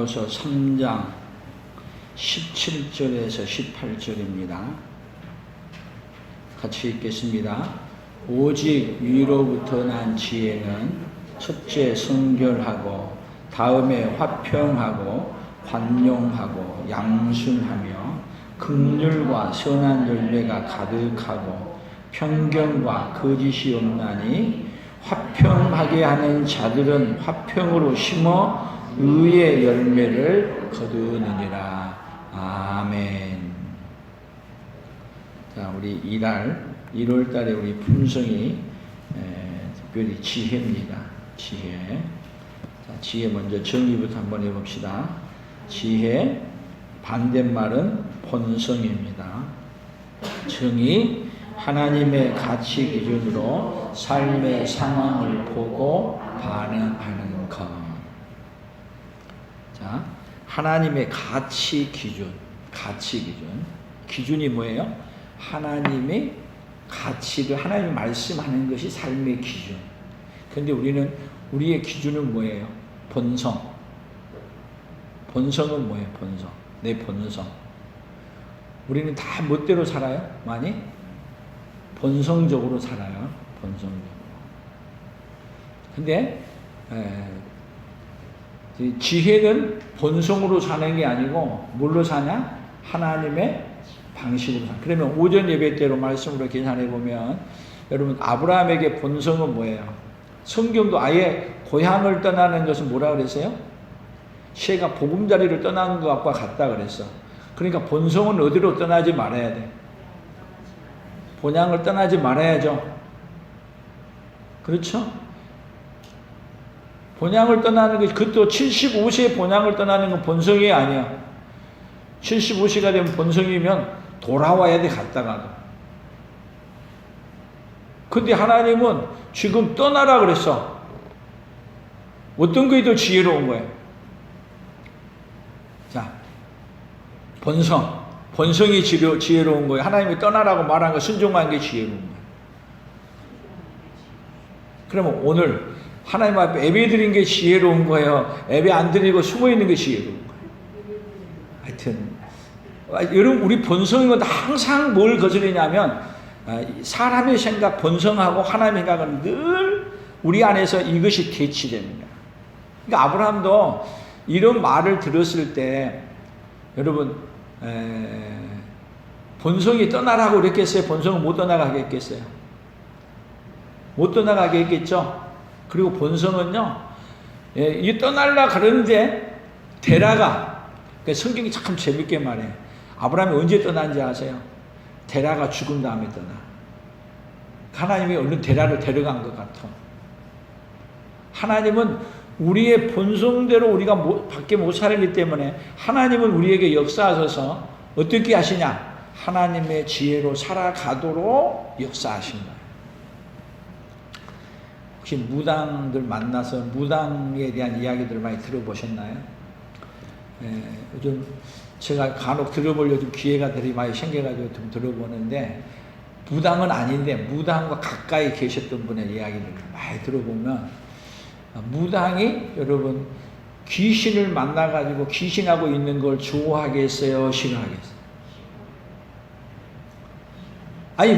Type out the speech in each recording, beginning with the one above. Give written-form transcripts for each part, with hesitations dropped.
야고보서 3장 17절에서 18절입니다. 같이 읽겠습니다. 오직 위로부터 난 지혜는 첫째 성결하고 다음에 화평하고 관용하고 양순하며 긍휼과 선한 열매가 가득하고 편견과 거짓이 없나니 화평하게 하는 자들은 화평으로 심어 의의 열매를 거두느니라. 아멘. 자, 우리 1월 달에 우리 품성이 특별히 지혜입니다. 지혜. 자, 지혜 먼저 정의부터 한번 해봅시다. 지혜, 반대말은 본성입니다. 정의, 하나님의 가치 기준으로 삶의 상황을 보고 반응하는 것. 자, 하나님의 가치 기준. 기준이 뭐예요? 하나님의 가치를, 하나님이 말씀하는 것이 삶의 기준. 그런데 우리의 기준은 뭐예요? 본성. 본성은 뭐예요? 본성. 내 본성. 우리는 다 멋대로 살아요? 많이? 본성적으로 살아요. 본성적으로. 근데 지혜는 본성으로 사는 게 아니고 뭘로 사냐? 하나님의 방식으로 사는. 그러면 오전 예배 때로 말씀으로 계산해 보면 여러분 아브라함에게 본성은 뭐예요? 성경도 아예 고향을 떠나는 것은 뭐라 그랬어요? 새가 보금자리를 떠나는 것과 같다 그랬어. 그러니까 본성은 어디로 떠나지 말아야 돼? 본향을 떠나지 말아야죠. 그렇죠? 본향을 떠나는 것, 그것도 75세에 본향을 떠나는 건 본성이 아니야. 75세가 되면 본성이면 돌아와야 돼, 갔다가도. 근데 하나님은 지금 떠나라 그랬어. 어떤 것이 더 지혜로운 거예요? 자, 본성이 지혜로운 거예요. 하나님이 떠나라고 말한 거 순종한 게 지혜로운 거예요. 그러면 오늘 하나님 앞에 예배 드린 게 지혜로운 거예요? 예배 안 드리고 숨어 있는 게 지혜로운 거예요? 하여튼 여러분 우리 본성은 항상 뭘 거스르냐면 사람의 생각, 본성하고 하나님의 생각은 늘 우리 안에서 이것이 대치됩니다. 그러니까 아브라함도 이런 말을 들었을 때 여러분 본성이 떠나라고 그랬겠어요? 본성은 못 떠나가게 했겠어요? 못 떠나가게 했겠죠? 그리고 본성은요, 이 떠날라 그러는데 데라가, 그러니까 성경이 참 재밌게 말해. 아브라함이 언제 떠난지 아세요? 데라가 죽은 다음에 떠나. 하나님이 얼른 데라를 데려간 것 같아. 하나님은 우리의 본성대로 우리가 밖에 못 살기 때문에 하나님은 우리에게 역사하셔서 어떻게 하시냐? 하나님의 지혜로 살아가도록 역사하신 거예요. 혹시 무당들 만나서 무당에 대한 이야기들을 많이 들어보셨나요? 요즘 제가 간혹 들어볼 요즘 기회가 되게 많이 생겨가지고 좀 들어보는데 무당은 아닌데 무당과 가까이 계셨던 분의 이야기들을 많이 들어보면 무당이 여러분 귀신을 만나가지고 귀신하고 있는 걸 좋아하겠어요? 싫어하겠어요? 아니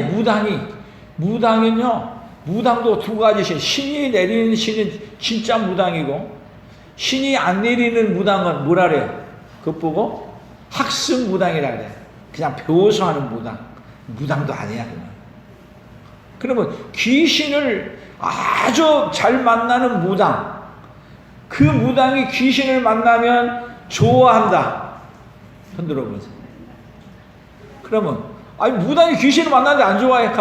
무당은요 무당도 두 가지 신이 내리는 신은 진짜 무당이고 신이 안 내리는 무당은 뭐라 그래요? 그것 보고 학습 무당이라 그래. 그냥 배워서 하는 무당도 아니야. 그러면 귀신을 아주 잘 만나는 무당, 그 무당이 귀신을 만나면 좋아한다. 흔들어 보세요. 그러면 아니 무당이 귀신을 만나는데 안 좋아해?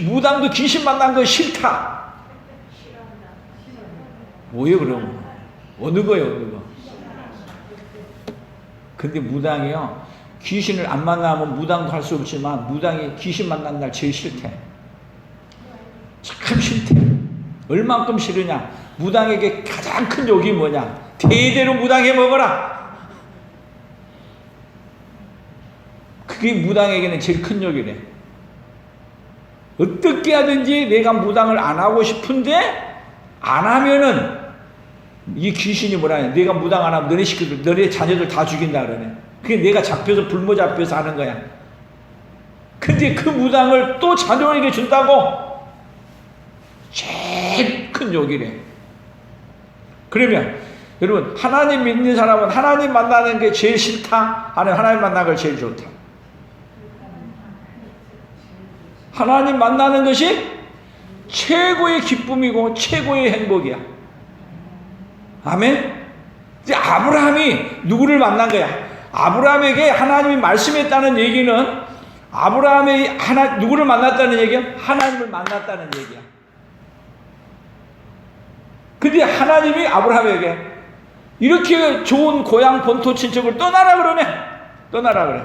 무당도 귀신 만난 거 싫다. 뭐예요 그럼? 어느 거예요? 근데 무당이요 귀신을 안 만나면 무당도 할 수 없지만 무당이 귀신 만난 날 제일 싫대. 참 싫대. 얼만큼 싫으냐? 무당에게 가장 큰 욕이 뭐냐? 대대로 무당해 먹어라. 그게 무당에게는 제일 큰 욕이래. 어떻게 하든지 내가 무당을 안 하고 싶은데 안 하면은 이 귀신이 뭐라냐? 내가 무당 안 하면 너네 식구들, 너네 자녀들 다 죽인다 그러네. 그게 내가 잡혀서 불모 잡혀서 하는 거야. 근데 그 무당을 또 자녀에게 준다고? 제일 큰 욕이래. 그러면 여러분, 하나님 믿는 사람은 하나님 만나는 게 제일 싫다? 아니면 하나님 만나는 걸 제일 좋다? 하나님 만나는 것이 최고의 기쁨이고 최고의 행복이야. 아멘? 이제 아브라함이 누구를 만난 거야? 아브라함에게 하나님이 말씀했다는 얘기는 아브라함이 누구를 만났다는 얘기야? 하나님을 만났다는 얘기야. 근데 하나님이 아브라함에게 이렇게 좋은 고향 본토 친척을 떠나라 그러네. 떠나라 그래.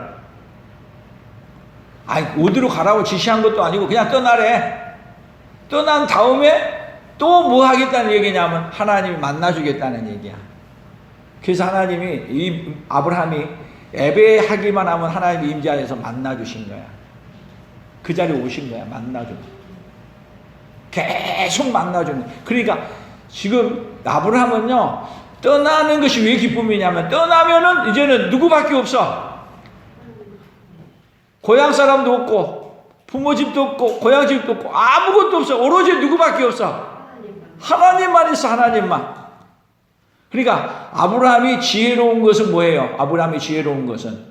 아니, 어디로 가라고 지시한 것도 아니고 그냥 떠나래. 떠난 다음에 또 뭐 하겠다는 얘기냐면 하나님이 만나주겠다는 얘기야. 그래서 하나님이, 이 아브라함이 예배하기만 하면 하나님이 임재하여서 만나주신 거야. 그 자리에 오신 거야. 만나주고. 계속 만나주는 거야. 그러니까 지금 아브라함은요, 떠나는 것이 왜 기쁨이냐면, 떠나면은 이제는 누구밖에 없어. 고향 사람도 없고, 부모 집도 없고, 고향 집도 없고, 아무것도 없어. 오로지 누구밖에 없어. 하나님만 있어, 하나님만. 그러니까 아브라함이 지혜로운 것은 뭐예요? 아브라함이 지혜로운 것은,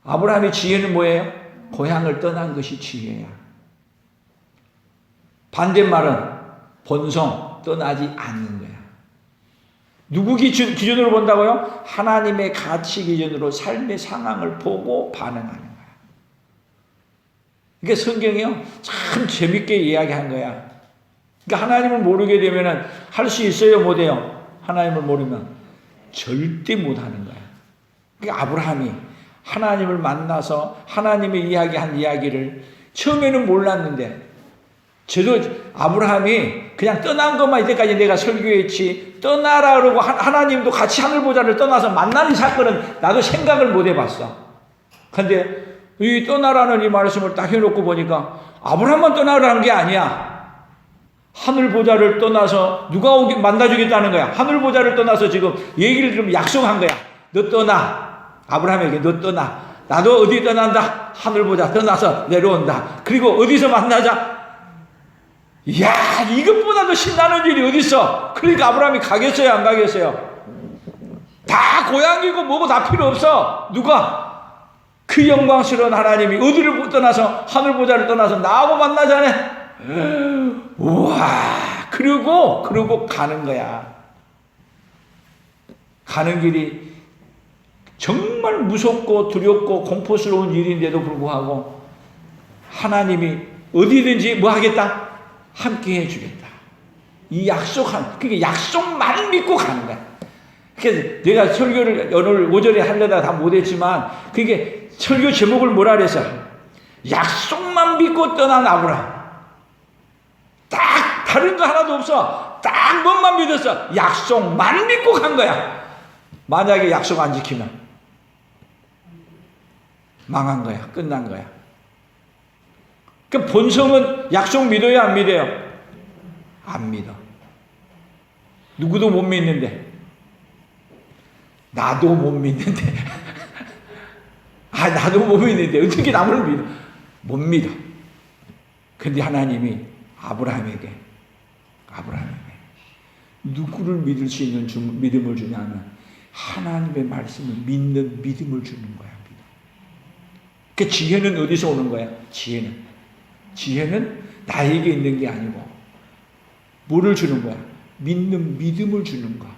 아브라함의 지혜는 뭐예요? 고향을 떠난 것이 지혜야. 반대말은 본성, 떠나지 않는 거야. 누구 기준으로 본다고요? 하나님의 가치 기준으로 삶의 상황을 보고 반응하는 거야. 그러니까 성경이요, 참 재밌게 이야기한 거야. 그러니까 하나님을 모르게 되면은 할 수 있어요, 못해요? 하나님을 모르면 절대 못하는 거야. 그러니까 아브라함이 하나님을 만나서 하나님의 이야기한 이야기를 처음에는 몰랐는데, 저도 아브라함이 그냥 떠난 것만 이때까지 내가 설교했지, 떠나라 그러고 하나님도 같이 하늘보좌를 떠나서 만나는 사건은 나도 생각을 못 해봤어. 근데 이 떠나라는 이 말씀을 딱 해놓고 보니까 아브라함만 떠나라는 게 아니야. 하늘보좌를 떠나서 누가 만나주겠다는 거야. 하늘보좌를 떠나서 지금 얘기를 좀 약속한 거야. 너 떠나. 아브라함에게 너 떠나. 나도 어디 떠난다? 하늘보좌 떠나서 내려온다. 그리고 어디서 만나자? 이야, 이것보다도 신나는 일이 어딨어? 그러니까 아브라함이 가겠어요, 안 가겠어요? 다 고향이고 뭐고 다 필요 없어. 누가? 그 영광스러운 하나님이 어디를 떠나서, 하늘보좌를 떠나서 나하고 만나자네? 우와, 그러고 가는 거야. 가는 길이 정말 무섭고 두렵고 공포스러운 일인데도 불구하고 하나님이 어디든지 뭐 하겠다? 함께 해주겠다. 이 그게 약속만 믿고 가는 거야. 그래서 내가 설교를 오늘 오전에 하려다 다 못했지만, 그게 설교 제목을 뭐라 그랬어? 약속만 믿고 떠난 아브라함. 딱 다른 거 하나도 없어. 딱 뭔만 믿었어. 약속만 믿고 간 거야. 만약에 약속 안 지키면 망한 거야. 끝난 거야. 그 본성은 약속 믿어요, 안 믿어요? 안 믿어. 누구도 못 믿는데. 나도 못 믿는데. 나도 못 믿는데 어떻게 남을 믿어? 못 믿어. 근데 하나님이 아브라함에게 누구를 믿을 수 있는 믿음을 주냐면 하나님의 말씀을 믿는 믿음을 주는 거야. 그 지혜는 어디서 오는 거야? 지혜는 나에게 있는 게 아니고 뭐를 주는 거야? 믿는 믿음을 주는 거야.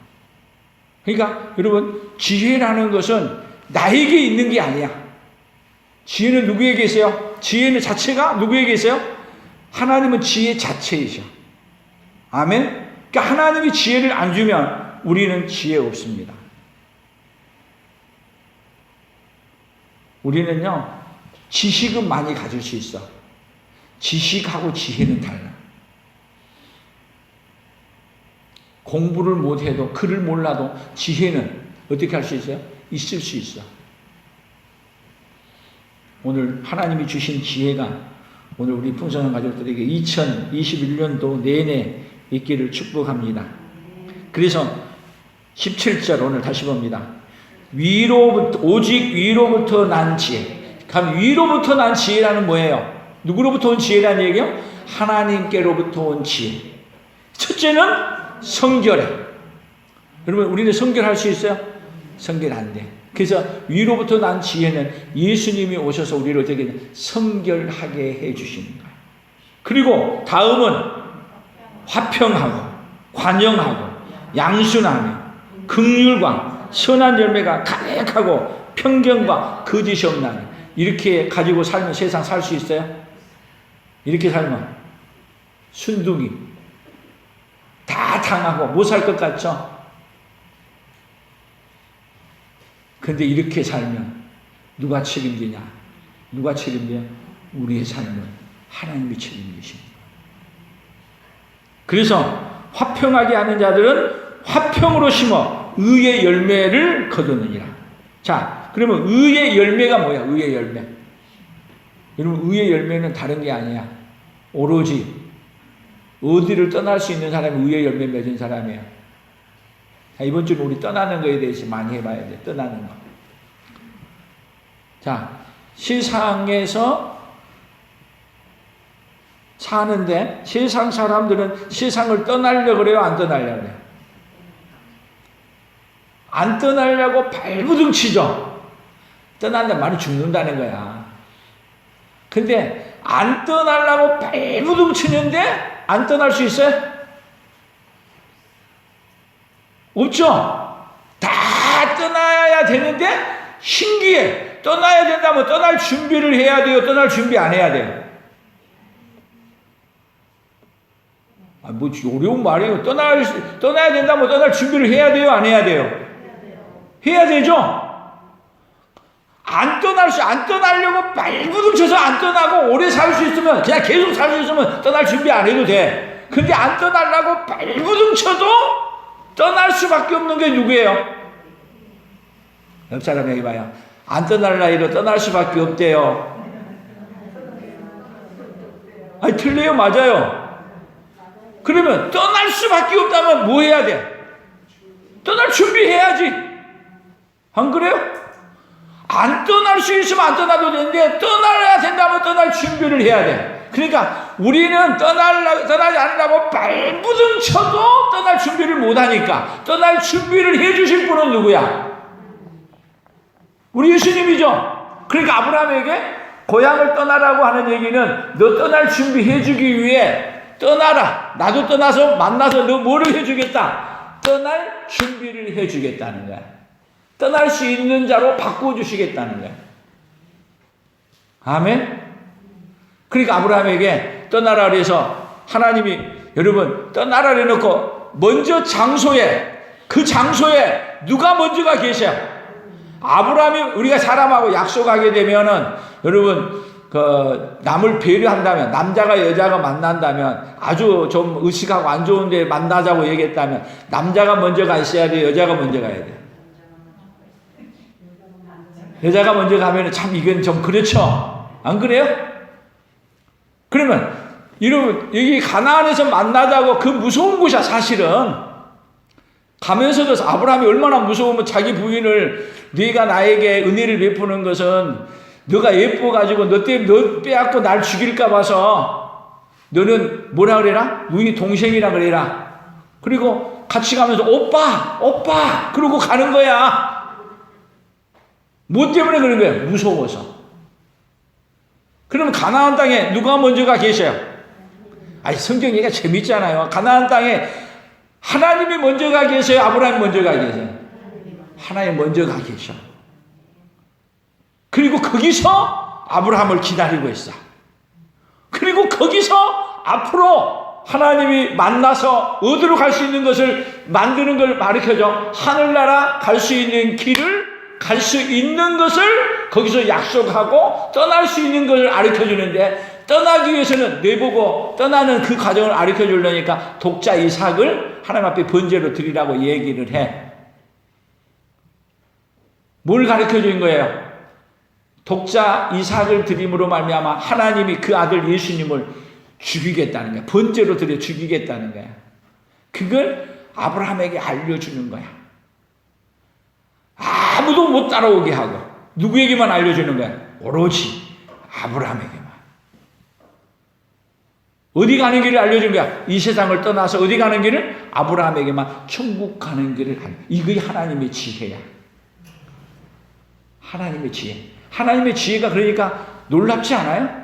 그러니까 여러분, 지혜라는 것은 나에게 있는 게 아니야. 지혜는 누구에게 있어요? 지혜는 자체가 누구에게 있어요? 하나님은 지혜 자체이셔. 아멘? 그러니까 하나님이 지혜를 안 주면 우리는 지혜 없습니다. 우리는요, 지식은 많이 가질 수 있어. 지식하고 지혜는 달라. 공부를 못해도, 글을 몰라도 지혜는 어떻게 할 수 있어요? 있을 수 있어. 오늘 하나님이 주신 지혜가 오늘 우리 풍성한 가족들에게 2021년도 내내 있기를 축복합니다. 그래서 17절 오늘 다시 봅니다. 위로부터, 오직 위로부터 난 지혜. 그럼 위로부터 난 지혜라는 뭐예요? 누구로부터 온 지혜라는 얘기요? 하나님께로부터 온 지혜. 첫째는 성결해. 여러분, 우리는 성결할 수 있어요? 성결 안 돼. 그래서 위로부터 난 지혜는 예수님이 오셔서 우리를 어떻게 성결하게 해주시는 거예요. 그리고 다음은 화평하고 관용하고 양순하며 긍휼과 선한 열매가 가득하고 편견과 거짓이 없나니. 이렇게 가지고 살면 세상 살 수 있어요? 이렇게 살면 순둥이 다 당하고 못 살 것 같죠? 근데 이렇게 살면 누가 책임지냐? 누가 책임져요? 우리의 삶은 하나님이 책임지십니다. 그래서 화평하게 하는 자들은 화평으로 심어 의의 열매를 거두느니라. 자, 그러면 의의 열매가 뭐야? 의의 열매. 여러분, 의의 열매는 다른 게 아니야. 오로지 어디를 떠날 수 있는 사람이 의의 열매 맺은 사람이에요. 자, 이번 주는 우리 떠나는 거에 대해서 많이 해봐야 돼. 떠나는 거. 자, 세상에서 사는데 세상 사람들은 세상을 떠나려고 그래요? 안 떠나려고 그래요? 안 떠나려고 발부둥치죠. 떠난다 말은 죽는다는 거야. 근데 안 떠나려고 발부둥치는데 안 떠날 수 있어요? 없죠? 다 떠나야 되는데 신기해. 떠나야 된다면 떠날 준비를 해야 돼요? 떠날 준비 안 해야 돼요? 뭐 어려운 말이에요. 떠나야 된다면 떠날 준비를 해야 돼요? 안 해야 돼요? 해야 되죠? 안 떠나려고 발부둥쳐서 안 떠나고 오래 살 수 있으면, 그냥 계속 살 수 있으면 떠날 준비 안 해도 돼. 근데 안 떠나려고 발부둥쳐도 떠날 수밖에 없는 게 누구예요? 옆 사람 얘기 봐요. 안 떠날 나이로 떠날 수밖에 없대요. 아니, 틀려요? 맞아요. 그러면 떠날 수밖에 없다면 뭐 해야 돼? 떠날 준비해야지. 안 그래요? 안 떠날 수 있으면 안 떠나도 되는데 떠나야 된다면 떠날 준비를 해야 돼. 그러니까 우리는 떠나지 않으려고 발부둥쳐도 떠날 준비를 못하니까 떠날 준비를 해주실 분은 누구야? 우리 예수님이죠. 그러니까 아브라함에게 고향을 떠나라고 하는 얘기는 너 떠날 준비해주기 위해 떠나라. 나도 떠나서 만나서 너 뭐를 해주겠다? 떠날 준비를 해주겠다는 거야. 떠날 수 있는 자로 바꿔주시겠다는 거야. 아멘? 그러니까 아브라함에게 떠나라 그래서 하나님이 여러분 떠나라 해놓고 먼저 그 장소에 누가 먼저가 계셔? 아브라함이 우리가 사람하고 약속하게 되면은 여러분 남을 배려한다면 남자가 여자가 만난다면 아주 좀 의식하고 안 좋은데 만나자고 얘기했다면 남자가 먼저 가 있어야 돼? 여자가 먼저 가야 돼? 여자가 먼저 가면 참 이건 좀 그렇죠? 안 그래요? 그러면 여러분 여기 가나안에서 만나자고 그 무서운 곳이야 사실은. 가면서도 아브라함이 얼마나 무서우면 자기 부인을 네가 나에게 은혜를 베푸는 것은 너가 예뻐가지고 너 때문에 너 빼앗고 날 죽일까 봐서 너는 뭐라 그래라? 우리 동생이라 그래라. 그리고 같이 가면서 오빠 그러고 가는 거야. 뭐 때문에 그런 거야? 무서워서. 그러면 가나안 땅에 누가 먼저가 계셔요? 아니 성경 얘기가 재밌잖아요. 가나안 땅에 하나님이 먼저가 계세요? 아브라함이 먼저가 계세요? 하나님 먼저가 계셔. 그리고 거기서 아브라함을 기다리고 있어. 그리고 거기서 앞으로 하나님이 만나서 어디로 갈 수 있는 것을 만드는 걸 가르쳐줘. 하늘나라 갈 수 있는 길을 갈 수 있는 것을 거기서 약속하고 떠날 수 있는 것을 가르쳐주는데 떠나기 위해서는 내보고 떠나는 그 과정을 가르쳐주려니까 독자 이삭을 하나님 앞에 번제로 드리라고 얘기를 해. 뭘 가르쳐준 거예요? 독자 이삭을 드림으로 말미암아 하나님이 그 아들 예수님을 죽이겠다는 거야. 번제로 드려 죽이겠다는 거야. 그걸 아브라함에게 알려주는 거야. 아무도 못 따라오게 하고 누구에게만 알려주는 거야? 오로지 아브라함에게만. 어디 가는 길을 알려준 거야? 이 세상을 떠나서 어디 가는 길을? 아브라함에게만 천국 가는 길을 이게 하나님의 지혜야. 하나님의 지혜. 하나님의 지혜가 그러니까 놀랍지 않아요?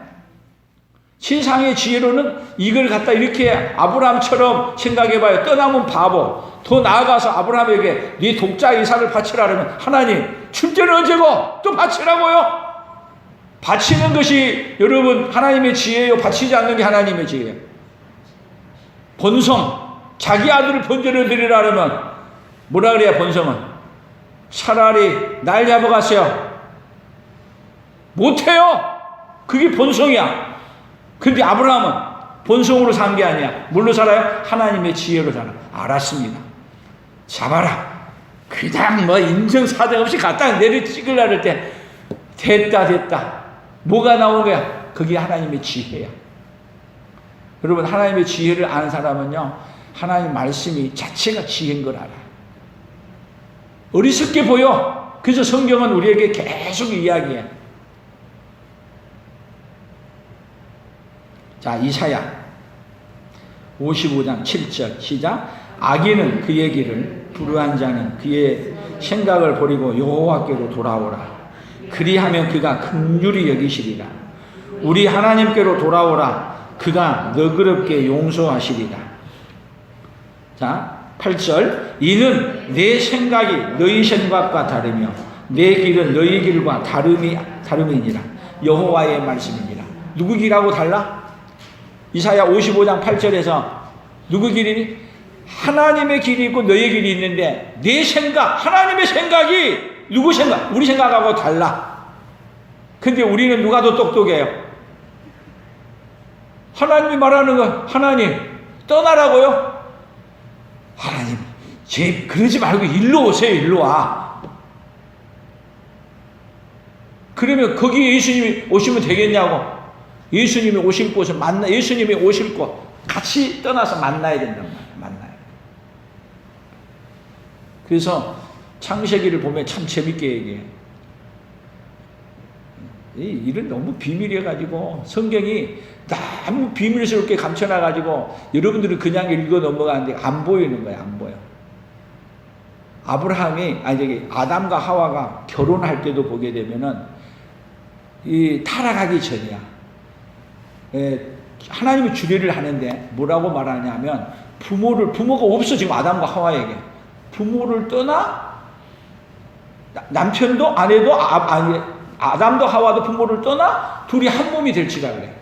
세상의 지혜로는 이걸 갖다 이렇게 아브라함처럼 생각해봐요. 떠나면 바보. 더 나아가서 아브라함에게 네 독자 이삭을 바치라 그러면 하나님 줄 때는 언제고 또 바치라고요? 바치는 것이 여러분 하나님의 지혜예요? 바치지 않는 게 하나님의 지혜예요? 본성, 자기 아들을 번제로 드리라 그러면 뭐라 그래야 본성은? 차라리 날 잡아가세요. 못해요. 그게 본성이야. 근데 아브라함은 본성으로 산 게 아니야. 뭘로 살아요? 하나님의 지혜로 살아. 알았습니다. 잡아라. 그냥 뭐 인정사정 없이 갖다 내려 찍으려 할 때 됐다. 뭐가 나온 거야? 그게 하나님의 지혜야. 여러분 하나님의 지혜를 아는 사람은요. 하나님 말씀이 자체가 지혜인 걸 알아. 어리석게 보여. 그래서 성경은 우리에게 계속 이야기해. 자, 이사야 55장 7절 시작. 악인은 그의 길을, 불의한 자는 그의 생각을 버리고 여호와께로 돌아오라. 그리하면 그가 긍휼히 여기시리라. 우리 하나님께로 돌아오라. 그가 너그럽게 용서하시리라. 자, 8절. 이는 내 생각이 너희 생각과 다르며 내 길은 너희 길과 다름이니라. 여호와의 말씀이니라. 누구 길하고 달라? 이사야 55장 8절에서 누구 길이니? 하나님의 길이 있고 너의 길이 있는데 내 생각, 하나님의 생각이 누구 생각? 우리 생각하고 달라. 근데 우리는 누가 더 똑똑해요? 하나님이 말하는 건 하나님 떠나라고요? 하나님 그러지 말고 일로 오세요. 일로 와. 그러면 거기 예수님이 오시면 되겠냐고. 예수님이 오실 곳을 예수님이 오실 곳 같이 떠나서 만나야 된단 말이에요. 만나야 돼. 그래서 창세기를 보면 참 재밌게 얘기해. 이 일은 너무 비밀해가지고 성경이 너무 비밀스럽게 감춰놔가지고 여러분들은 그냥 읽어 넘어가는데 안 보이는 거야. 안 보여. 아담과 하와가 결혼할 때도 보게 되면은 이 타락하기 전이야. 하나님이 주례를 하는데 뭐라고 말하냐면 부모가 없어. 지금 아담과 하와에게 부모를 떠나 남편도 아내도 아담도 하와도 부모를 떠나 둘이 한 몸이 될지라 그래.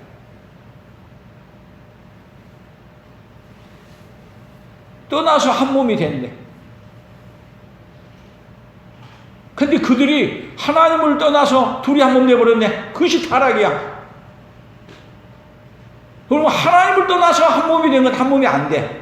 떠나서 한 몸이 된대. 근데 그들이 하나님을 떠나서 둘이 한 몸 돼버렸네. 그것이 타락이야. 그럼 하나님을 떠나서 한 몸이 된 건 한 몸이 안 돼.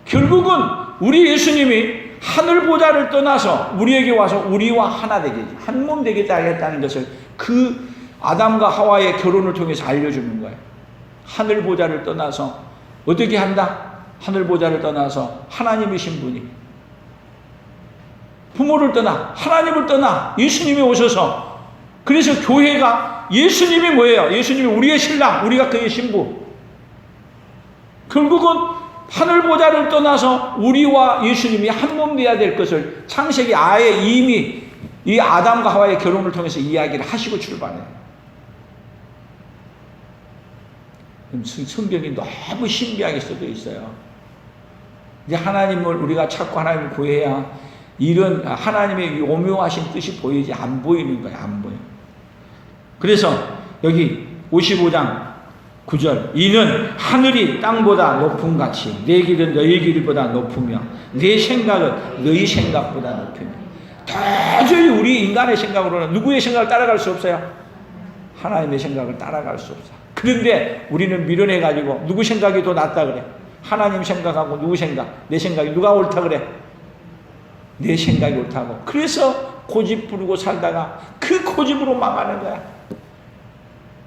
결국은 우리 예수님이 하늘 보좌를 떠나서 우리에게 와서 우리와 하나 되겠지. 한 몸 되겠다 했다는 것을 그 아담과 하와의 결혼을 통해서 알려주는 거예요. 하늘 보좌를 떠나서 어떻게 한다? 하늘 보좌를 떠나서 하나님이신 분이 부모를 떠나 하나님을 떠나 예수님이 오셔서 그래서 교회가 예수님이 뭐예요? 예수님이 우리의 신랑, 우리가 그의 신부. 결국은 하늘 보좌를 떠나서 우리와 예수님이 한 몸 돼야 될 것을 창세기 아예 이미 이 아담과 하와의 결혼을 통해서 이야기를 하시고 출발해요. 성경이 너무 신비하게 써져 있어요. 이제 하나님을 우리가 찾고 하나님을 구해야 이런 하나님의 오묘하신 뜻이 보이지 안 보이는 거예요. 안 보여. 그래서 여기 55장 9절. 이는 하늘이 땅보다 높음 같이 내 길은 너희 길보다 높으며 내 생각은 너희 생각보다 높으며. 도저히 우리 인간의 생각으로는 누구의 생각을 따라갈 수 없어요. 하나님의 생각을 따라갈 수 없어. 그런데 우리는 밀어내가지고 누구 생각이 더 낫다 그래. 하나님 생각하고 누구 생각, 내 생각이 누가 옳다 그래. 내 생각이 옳다고. 그래서 고집 부르고 살다가 그 고집으로 망하는 거야.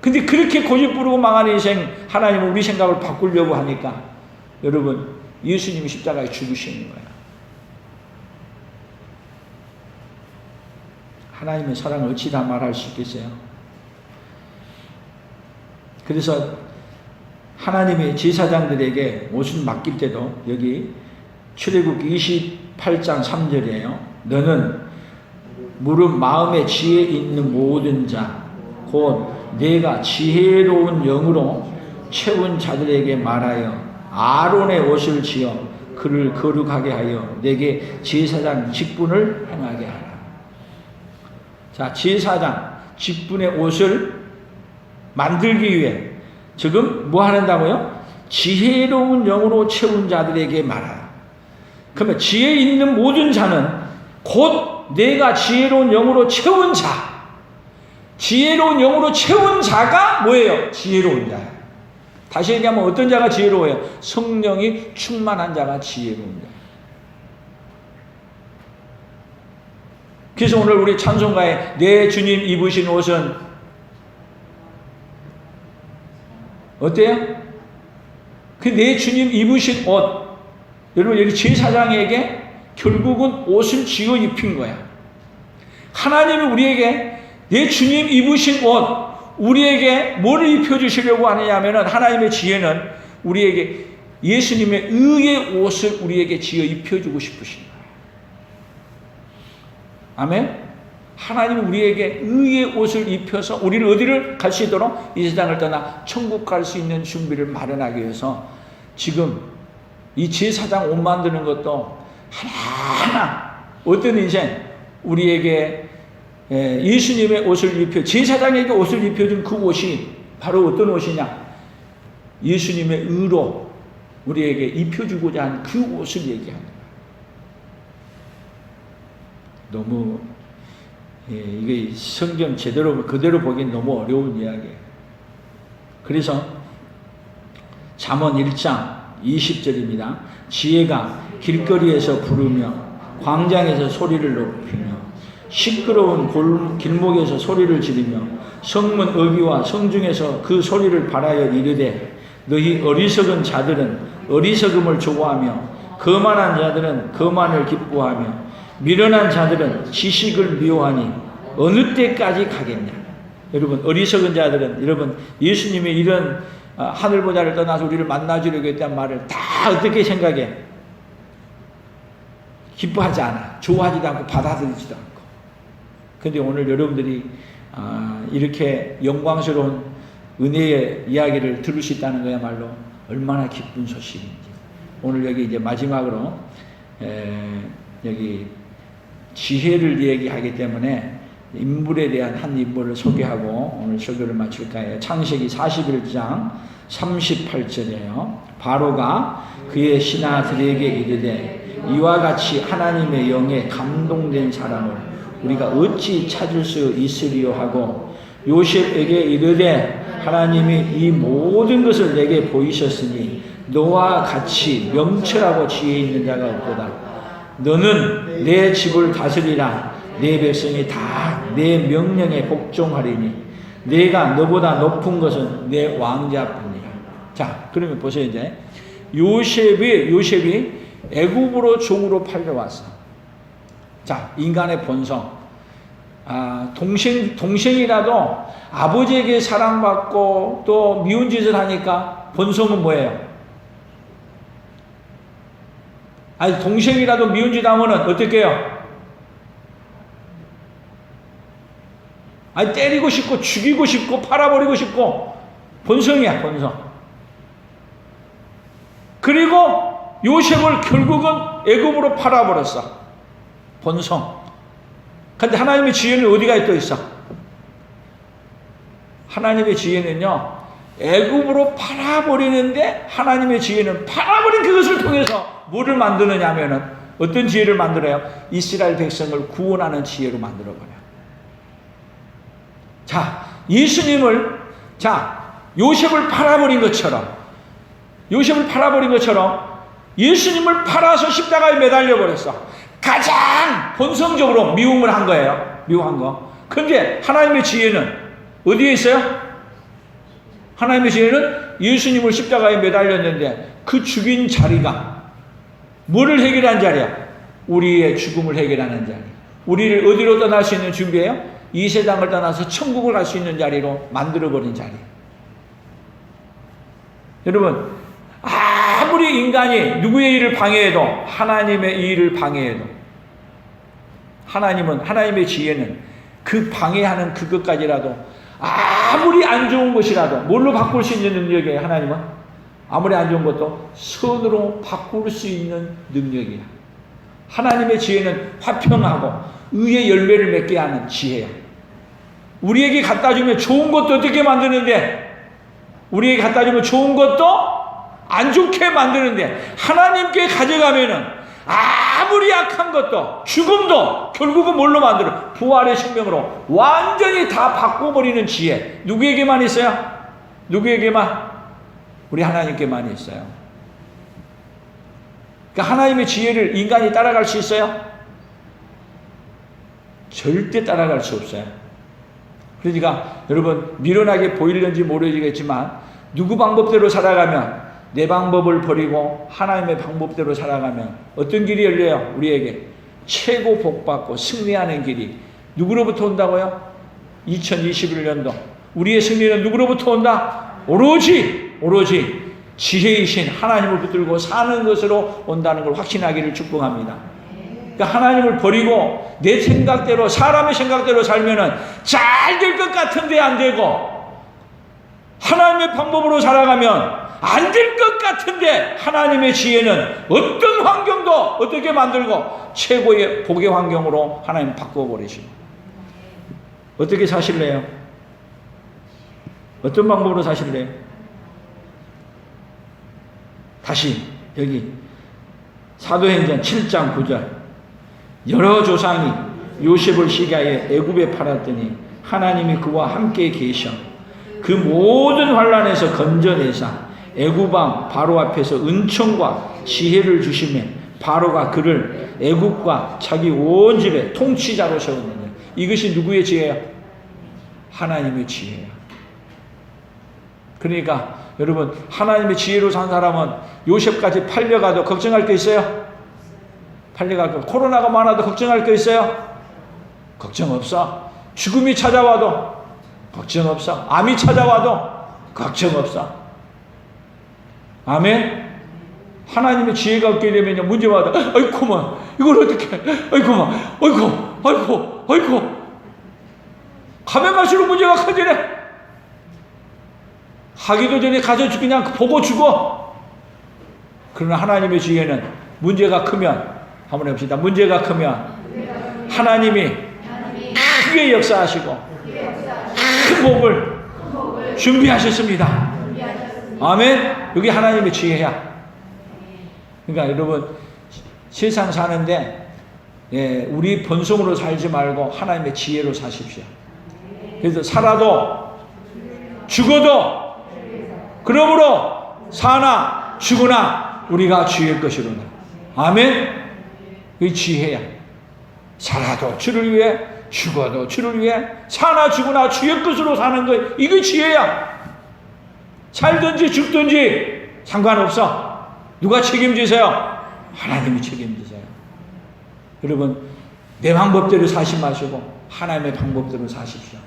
근데 그렇게 고집 부르고 망하는 인생, 하나님은 우리 생각을 바꾸려고 하니까 여러분 예수님이 십자가에 죽으시는 거야. 하나님의 사랑을 어찌 다 말할 수 있겠어요? 그래서 하나님이 제사장들에게 옷을 맡길 때도 여기 출애굽기 28장 3절이에요. 너는 무릇 마음에 지혜 있는 모든 자 곧 내가 지혜로운 영으로 채운 자들에게 말하여 아론의 옷을 지어 그를 거룩하게 하여 내게 제사장 직분을 행하게 하라. 자, 제사장 직분의 옷을 만들기 위해 지금 뭐 하는다고요? 지혜로운 영으로 채운 자들에게 말하라. 그러면 지혜 있는 모든 자는 곧 내가 지혜로운 영으로 채운 자. 지혜로운 영으로 채운 자가 뭐예요? 지혜로운 자예요. 다시 얘기하면 어떤 자가 지혜로워요? 성령이 충만한 자가 지혜로운 자예요. 그래서 오늘 우리 찬송가에 내 주님 입으신 옷은 어때요? 그 내 주님 입으신 옷, 여러분 여기 제사장에게 결국은 옷을 지어 입힌 거야. 하나님이 우리에게 내 주님 입으신 옷, 우리에게 뭐를 입혀주시려고 하느냐 하면 하나님의 지혜는 우리에게 예수님의 의의 옷을 우리에게 지어 입혀주고 싶으신 거예요. 아멘? 하나님은 우리에게 의의 옷을 입혀서 우리를 어디를 갈 수 있도록 이 세상을 떠나 천국 갈 수 있는 준비를 마련하기 위해서 지금 이 제사장 옷 만드는 것도 하나하나 어떤 인생 우리에게 예수님의 옷을 입혀 제사장에게 옷을 입혀준 그 옷이 바로 어떤 옷이냐? 예수님의 의로 우리에게 입혀주고자 한 그 옷을 얘기하는 거예요. 너무 이게 성경 제대로 그대로 보기엔 너무 어려운 이야기예요. 그래서 잠언 1장 20절입니다. 지혜가 길거리에서 부르며 광장에서 소리를 높이며 시끄러운 길목에서 소리를 지르며 성문 어귀와 성중에서 그 소리를 발하여 이르되 너희 어리석은 자들은 어리석음을 좋아하며 거만한 자들은 거만을 기뻐하며 미련한 자들은 지식을 미워하니 어느 때까지 가겠냐. 여러분 어리석은 자들은 여러분 예수님의 이런 하늘보다를 떠나서 우리를 만나주려고 했다는 말을 다 어떻게 생각해? 기뻐하지 않아. 좋아하지도 않고 받아들이지도 않고. 그런데 오늘 여러분들이 이렇게 영광스러운 은혜의 이야기를 들을 수 있다는 거야말로 얼마나 기쁜 소식인지. 오늘 여기 이제 마지막으로 여기 지혜를 얘기하기 때문에 인물에 대한 한 인물을 소개하고 오늘 설교를 마칠까 해요. 창세기 41장 38절이에요. 바로가 그의 신하들에게 이르되 이와 같이 하나님의 영에 감동된 사람을 우리가 어찌 찾을 수 있으리요 하고 요셉에게 이르되 하나님이 이 모든 것을 내게 보이셨으니 너와 같이 명철하고 지혜 있는 자가 없도다. 너는 내 집을 다스리라. 내 백성이 다 내 명령에 복종하리니 내가 너보다 높은 것은 내 왕자뿐이라. 자, 그러면 보세요. 이제 요셉이 애굽으로 종으로 팔려왔어. 자, 인간의 본성. 동생이라도 아버지에게 사랑받고 또 미운 짓을 하니까 본성은 뭐예요? 아니, 동생이라도 미운 짓 하면은 어떻게 해요? 아니, 때리고 싶고 죽이고 싶고 팔아버리고 싶고 본성이야, 본성. 그리고 요셉을 결국은 애굽으로 팔아버렸어. 본성. 근데 하나님의 지혜는 어디가 또 있어? 하나님의 지혜는요, 애굽으로 팔아버리는데 하나님의 지혜는 팔아버린 그것을 통해서 뭐를 만드느냐 하면은 어떤 지혜를 만들어요? 이스라엘 백성을 구원하는 지혜로 만들어버려요. 자, 예수님을, 요셉을 팔아버린 것처럼, 예수님을 팔아서 십자가에 매달려 버렸어. 가장 본성적으로 미움을 한 거예요. 미워한 거. 근데 하나님의 지혜는 어디에 있어요? 하나님의 지혜는 예수님을 십자가에 매달렸는데 그 죽인 자리가 뭐를 해결한 자리야? 우리의 죽음을 해결하는 자리. 우리를 어디로 떠날 수 있는 준비예요? 이 세상을 떠나서 천국을 갈 수 있는 자리로 만들어버린 자리. 여러분, 아무리 인간이 누구의 일을 방해해도, 하나님의 일을 방해해도, 하나님의 지혜는 그 방해하는 그것까지라도 아무리 안 좋은 것이라도 뭘로 바꿀 수 있는 능력이에요. 하나님은 아무리 안 좋은 것도 선으로 바꿀 수 있는 능력이야. 하나님의 지혜는 화평하고 의의 열매를 맺게 하는 지혜야. 우리에게 갖다 주면 좋은 것도 어떻게 만드는데, 우리에게 갖다 주면 좋은 것도 안 좋게 만드는데, 하나님께 가져가면은 아무리 약한 것도, 죽음도 결국은 뭘로 만들어? 부활의 생명으로 완전히 다 바꿔버리는 지혜. 누구에게만 있어요? 누구에게만? 우리 하나님께만 있어요. 그러니까 하나님의 지혜를 인간이 따라갈 수 있어요? 절대 따라갈 수 없어요. 그러니까 여러분, 미련하게 보이는지 모르겠지만 누구 방법대로 살아가면, 내 방법을 버리고 하나님의 방법대로 살아가면 어떤 길이 열려요? 우리에게 최고 복받고 승리하는 길이 누구로부터 온다고요? 2021년도 우리의 승리는 누구로부터 온다? 오로지 지혜이신 하나님을 붙들고 사는 것으로 온다는 걸 확신하기를 축복합니다. 그러니까 하나님을 버리고 내 생각대로, 사람의 생각대로 살면은 잘 될 것 같은데 안 되고, 하나님의 방법으로 살아가면 안 될 것 같은데 하나님의 지혜는 어떤 환경도 어떻게 만들고 최고의 복의 환경으로 하나님 바꿔버리시고. 어떻게 사실래요? 어떤 방법으로 사실래요? 다시 여기 사도행전 7장 9절, 여러 조상이 요셉을 시기하여 애굽에 팔았더니 하나님이 그와 함께 계셔 그 모든 환난에서 건져내사 애굽왕 바로 앞에서 은총과 지혜를 주시며 바로가 그를 애굽과 자기 온 집의 통치자로 세웠느니. 이것이 누구의 지혜야? 하나님의 지혜야. 그러니까 여러분, 하나님의 지혜로 산 사람은 요셉까지 팔려가도 걱정할 게 있어요? 팔려갈 거. 코로나가 많아도 걱정할 게 있어요? 걱정 없어. 죽음이 찾아와도 걱정 없어. 암이 찾아와도 걱정 없어. 아멘. 하나님의 지혜가 없게 되면요, 문제마다 아이고만 이걸 어떻게, 아이고 가면 갈수록 문제가 커지네. 하기도 전에 가서 그냥 보고 죽어. 그러나 하나님의 지혜는 문제가 크면, 한번 해봅시다. 문제가 크면 하나님이 크게 역사하시고 큰 복을 준비하셨습니다. 아멘. 여기 하나님의 지혜야. 그러니까 여러분, 세상 사는데 우리 본성으로 살지 말고 하나님의 지혜로 사십시오. 그래서 살아도 죽어도 그러므로 사나 죽으나 우리가 주의 것이로다. 아멘. 이 지혜야. 살아도 주를 위해, 죽어도 주를 위해, 사나 죽으나 주의 것으로 사는 거, 이게 지혜야. 살든지 죽든지 상관없어. 누가 책임지세요? 하나님이 책임지세요. 여러분, 내 방법대로 사지 마시고 하나님의 방법대로 사십시오.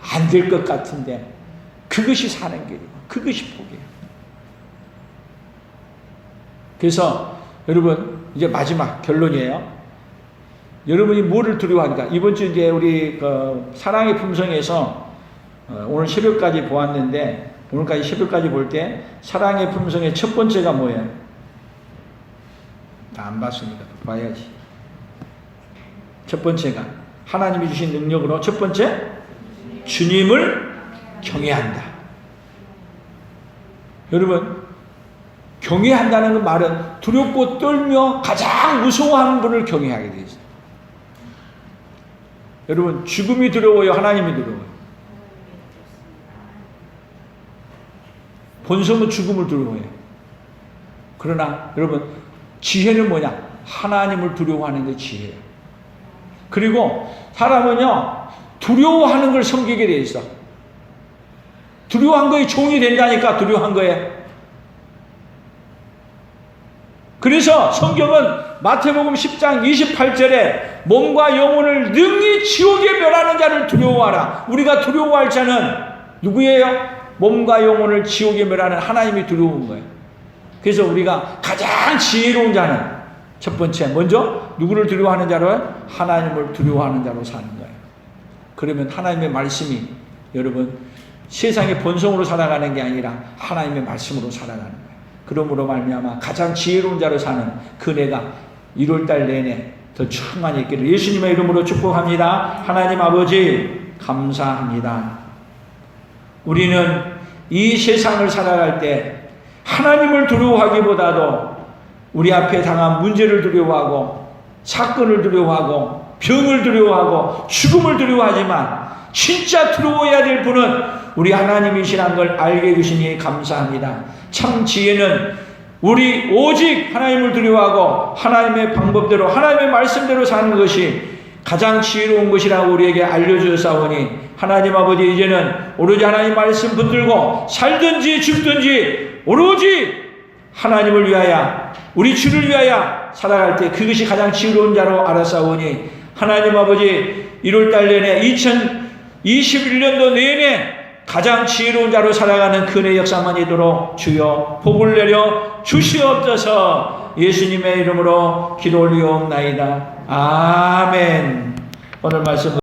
안 될 것 같은데 그것이 사는 길이고 그것이 복이에요. 그래서 여러분, 이제 마지막 결론이에요. 여러분이 뭐를 두려워하니까, 이번 주 이제 우리 사랑의 품성에서 오늘 새벽까지 보았는데, 오늘까지 새벽까지 볼 때 사랑의 품성의 첫 번째가 뭐예요? 다 안 봤으니까 봐야지. 첫 번째가 하나님이 주신 능력으로, 첫 번째, 주님을 경외한다. 여러분, 경외한다는 그 말은 두렵고 떨며 가장 무서워하는 분을 경외하게 되어 있어요. 여러분, 죽음이 두려워요? 하나님이 두려워요? 본성은 죽음을 두려워해요. 그러나 여러분, 지혜는 뭐냐? 하나님을 두려워하는 게 지혜예요. 그리고 사람은요, 두려워하는 걸 섬기게 돼 있어. 두려워한 거에 종이 된다니까. 두려워한 거에. 그래서 성경은 마태복음 10장 28절에 몸과 영혼을 능히 지옥에 멸하는 자를 두려워하라. 우리가 두려워할 자는 누구예요? 몸과 영혼을 지옥에 멸하는 하나님이 두려운 거예요. 그래서 우리가 가장 지혜로운 자는 첫 번째 먼저 누구를 두려워하는 자로? 하나님을 두려워하는 자로 사는 거예요. 그러면 하나님의 말씀이 여러분 세상의 본성으로 살아가는 게 아니라 하나님의 말씀으로 살아가는 거예요. 그러므로 말미암아 가장 지혜로운 자로 사는 그네가 1월달 내내 더 충만히 있기를 예수님의 이름으로 축복합니다. 하나님 아버지 감사합니다. 우리는 이 세상을 살아갈 때 하나님을 두려워하기보다도 우리 앞에 당한 문제를 두려워하고 사건을 두려워하고 병을 두려워하고 죽음을 두려워하지만 진짜 두려워해야 될 분은 우리 하나님이시라는 걸 알게 해주시니 감사합니다. 참 지혜는 우리 오직 하나님을 두려워하고 하나님의 방법대로 하나님의 말씀대로 사는 것이 가장 지혜로운 것이라고 우리에게 알려주셨사오니 하나님 아버지 이제는 오로지 하나님 말씀 붙들고 살든지 죽든지 오로지 하나님을 위하여 우리 주를 위하여 살아갈 때 그것이 가장 지혜로운 자로 알았사오니 하나님 아버지 1월달 내내 2021년도 내내 가장 지혜로운 자로 살아가는 그네 역사만 있도록 주여 복을 내려 주시옵소서. 예수님의 이름으로 기도 올리옵나이다. 아멘. 오늘 말씀